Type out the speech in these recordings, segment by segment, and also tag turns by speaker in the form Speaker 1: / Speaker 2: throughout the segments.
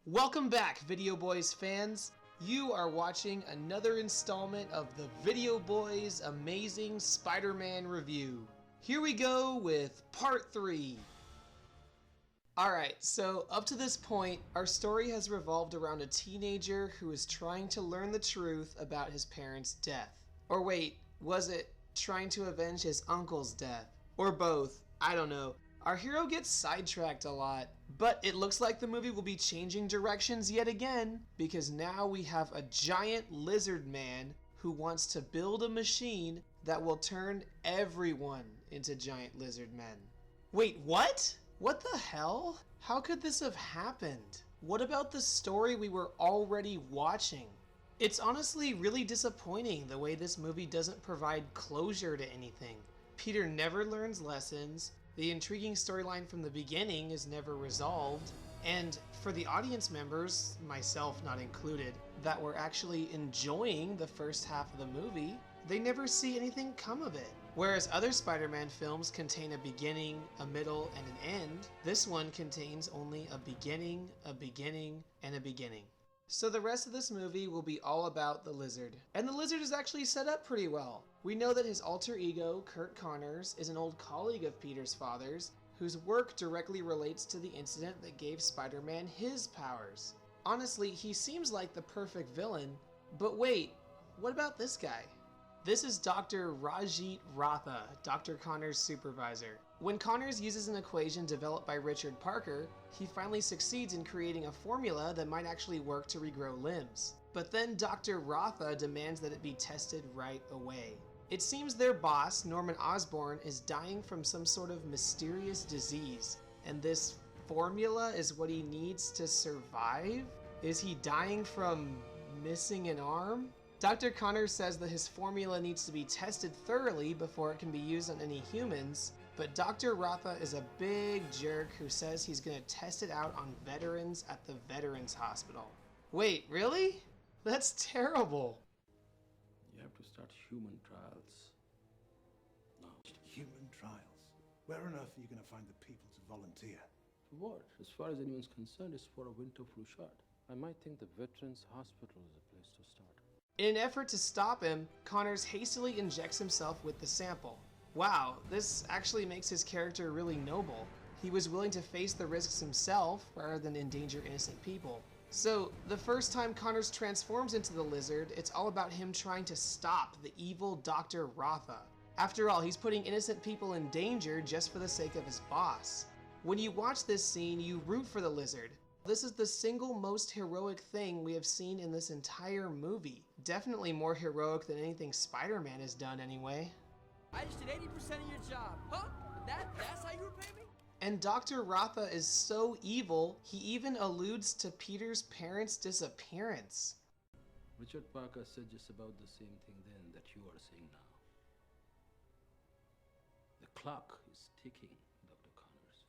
Speaker 1: Welcome back, Video Boys fans. You are watching another installment of the Video Boys Amazing Spider-Man Review. Here we go with part 3. Alright, so up to this point, our story has revolved around a teenager who is trying to learn the truth about his parents' death. Or wait, was it trying to avenge his uncle's death? Or both, I don't know. Our hero gets sidetracked a lot, but it looks like the movie will be changing directions yet again, because now we have a giant lizard man who wants to build a machine that will turn everyone into giant lizard men. Wait, what? What the hell? How could this have happened? What about the story we were already watching? It's honestly really disappointing the way this movie doesn't provide closure to anything. Peter never learns lessons. The intriguing storyline from the beginning is never resolved, and for the audience members, myself not included, that were actually enjoying the first half of the movie, they never see anything come of it. Whereas other Spider-Man films contain a beginning, a middle, and an end, this one contains only a beginning, and a beginning. So the rest of this movie will be all about the lizard. And the lizard is actually set up pretty well. We know that his alter ego, Curt Connors, is an old colleague of Peter's father's, whose work directly relates to the incident that gave Spider-Man his powers. Honestly, he seems like the perfect villain, but wait, what about this guy? This is Dr. Rajit Ratha, Dr. Connors' supervisor. When Connors uses an equation developed by Richard Parker, he finally succeeds in creating a formula that might actually work to regrow limbs. But then Dr. Ratha demands that it be tested right away. It seems their boss, Norman Osborn, is dying from some sort of mysterious disease, and this formula is what he needs to survive? Is he dying from missing an arm? Dr. Connors says that his formula needs to be tested thoroughly before it can be used on any humans, but Dr. Ratha is a big jerk who says he's going to test it out on veterans at the Veterans Hospital. Wait, really? That's terrible.
Speaker 2: You have to start human trials. No.
Speaker 3: Human trials? Where on earth are you going to find the people to volunteer?
Speaker 2: For what? As far as anyone's concerned, it's for a winter flu shot. I might think the Veterans Hospital is a place to start.
Speaker 1: In an effort to stop him, Connors hastily injects himself with the sample. Wow, this actually makes his character really noble. He was willing to face the risks himself rather than endanger innocent people. So, the first time Connors transforms into the lizard, it's all about him trying to stop the evil Dr. Ratha. After all, he's putting innocent people in danger just for the sake of his boss. When you watch this scene, you root for the lizard. This is the single most heroic thing we have seen in this entire movie. Definitely more heroic than anything Spider-Man has done anyway.
Speaker 4: I just did 80% of your job. Huh? That's how you repay me?
Speaker 1: And Dr. Ratha is so evil, he even alludes to Peter's parents' disappearance.
Speaker 2: Richard Parker said just about the same thing then that you are saying now. The clock is ticking, Dr. Connors.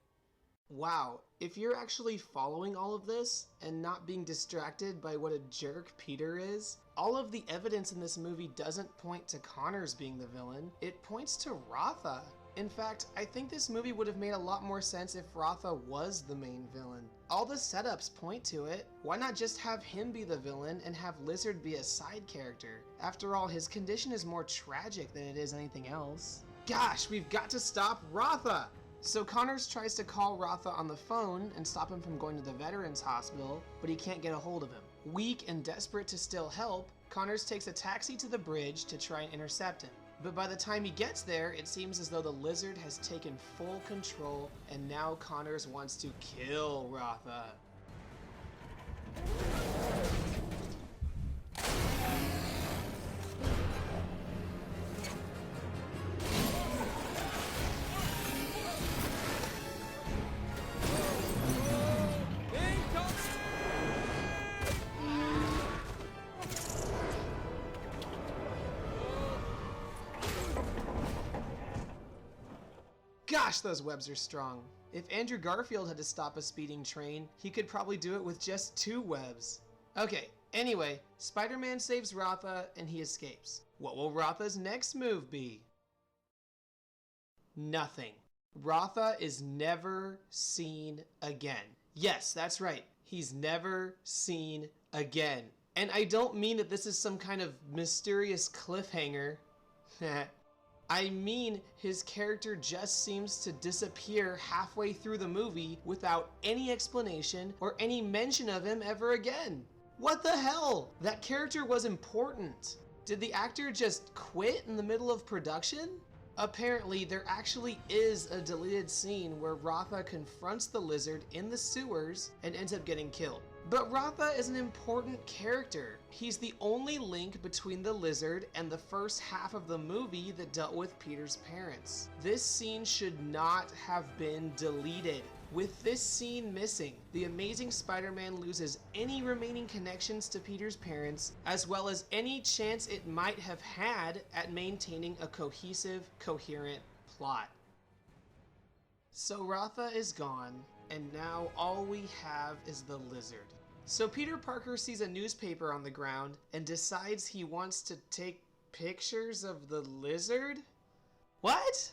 Speaker 1: Wow, if you're actually following all of this and not being distracted by what a jerk Peter is, all of the evidence in this movie doesn't point to Connors being the villain, it points to Ratha. In fact, I think this movie would have made a lot more sense if Ratha was the main villain. All the setups point to it. Why not just have him be the villain and have Lizard be a side character? After all, his condition is more tragic than it is anything else. Gosh, we've got to stop Ratha! So Connors tries to call Ratha on the phone and stop him from going to the Veterans Hospital, but he can't get a hold of him. Weak and desperate to still help, Connors takes a taxi to the bridge to try and intercept him. But by the time he gets there, it seems as though the lizard has taken full control, and now Connors wants to kill Ratha. Gosh, those webs are strong. If Andrew Garfield had to stop a speeding train, he could probably do it with just 2 webs. Okay, anyway, Spider-Man saves Ratha and he escapes. What will Ratha's next move be? Nothing. Ratha is never seen again. Yes, that's right. he's never seen again. And I don't mean that this is some kind of mysterious cliffhanger. I mean, his character just seems to disappear halfway through the movie without any explanation or any mention of him ever again. What the hell? That character was important. Did the actor just quit in the middle of production? Apparently, there actually is a deleted scene where Rotha confronts the lizard in the sewers and ends up getting killed. But Rotha is an important character. He's the only link between the lizard and the first half of the movie that dealt with Peter's parents. This scene should not have been deleted. With this scene missing, the Amazing Spider-Man loses any remaining connections to Peter's parents, as well as any chance it might have had at maintaining a cohesive, coherent plot. So Rotha is gone, and now all we have is the lizard. So Peter Parker sees a newspaper on the ground and decides he wants to take pictures of the lizard? What?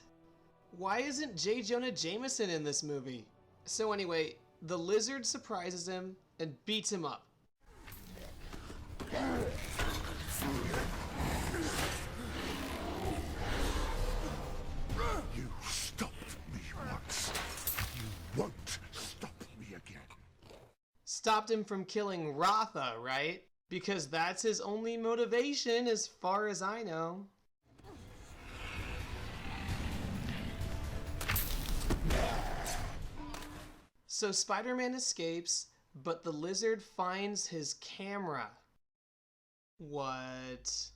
Speaker 1: Why isn't J. Jonah Jameson in this movie? So anyway, the lizard surprises him and beats him up.
Speaker 3: You stopped me once. You won't stop me again.
Speaker 1: Stopped him from killing Rotha, right? Because that's his only motivation as far as I know. So Spider-Man escapes, but the lizard finds his camera. What?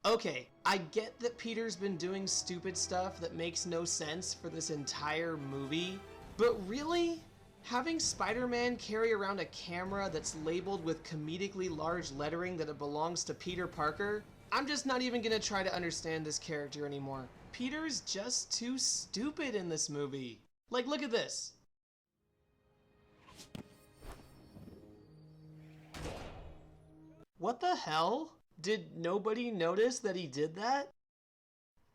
Speaker 1: Okay, I get that Peter's been doing stupid stuff that makes no sense for this entire movie, but really? Having Spider-Man carry around a camera that's labeled with comedically large lettering that it belongs to Peter Parker? I'm just not even gonna try to understand this character anymore. Peter's just too stupid in this movie. Like, look at this. What the hell? Did nobody notice that he did that?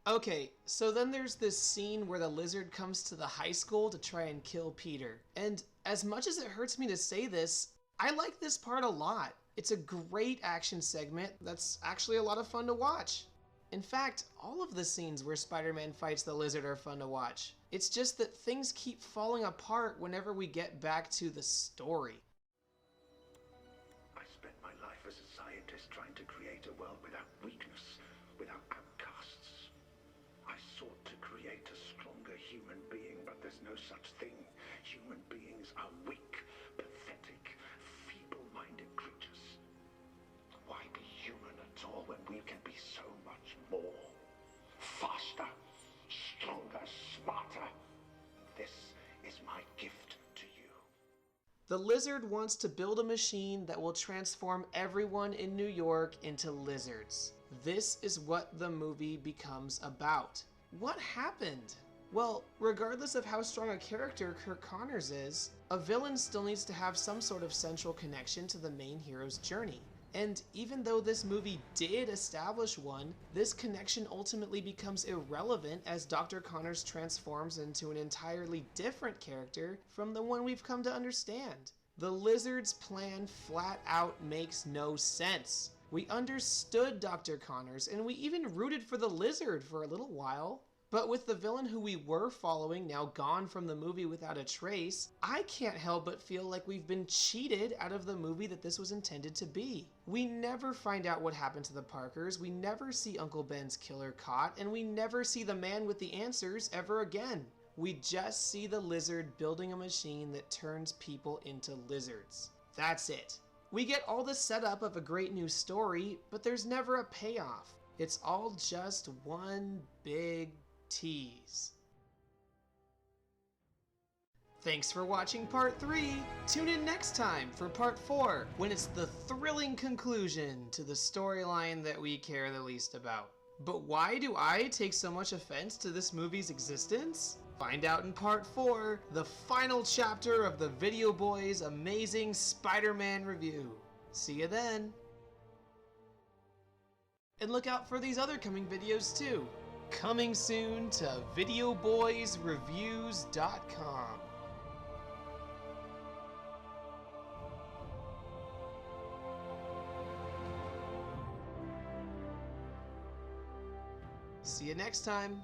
Speaker 1: Okay, so then there's this scene where the lizard comes to the high school to try and kill Peter. And as much as it hurts me to say this, I like this part a lot. It's a great action segment that's actually a lot of fun to watch. In fact, all of the scenes where Spider-Man fights the lizard are fun to watch. It's just that things keep falling apart whenever we get back to the story.
Speaker 5: I spent my life as a scientist trying to create a world without weakness, without outcasts. I sought to create a stronger human being, but there's no such thing. Human beings are weak, pathetic, feeble-minded creatures. Why be human at all when we can be so much more? Faster, stronger, smarter. This is my gift to you.
Speaker 1: The lizard wants to build a machine that will transform everyone in New York into lizards. This is what the movie becomes about. What happened? Well, regardless of how strong a character Kirk Connors is, a villain still needs to have some sort of central connection to the main hero's journey. And even though this movie did establish one, this connection ultimately becomes irrelevant as Dr. Connors transforms into an entirely different character from the one we've come to understand. The lizard's plan flat out makes no sense. We understood Dr. Connors, and we even rooted for the lizard for a little while. But with the villain who we were following now gone from the movie without a trace, I can't help but feel like we've been cheated out of the movie that this was intended to be. We never find out what happened to the Parkers, we never see Uncle Ben's killer caught, and we never see the man with the answers ever again. We just see the lizard building a machine that turns people into lizards. That's it. We get all the setup of a great new story, but there's never a payoff. It's all just one big tease. Thanks for watching part 3. Tune in next time for part 4, when it's the thrilling conclusion to the storyline that we care the least about. But why do I take so much offense to this movie's existence? Find out in part 4, the final chapter of the Video Boys Amazing Spider-Man review. See you then. And look out for these other coming videos too. Coming soon to VideoBoysReviews.com. See you next time.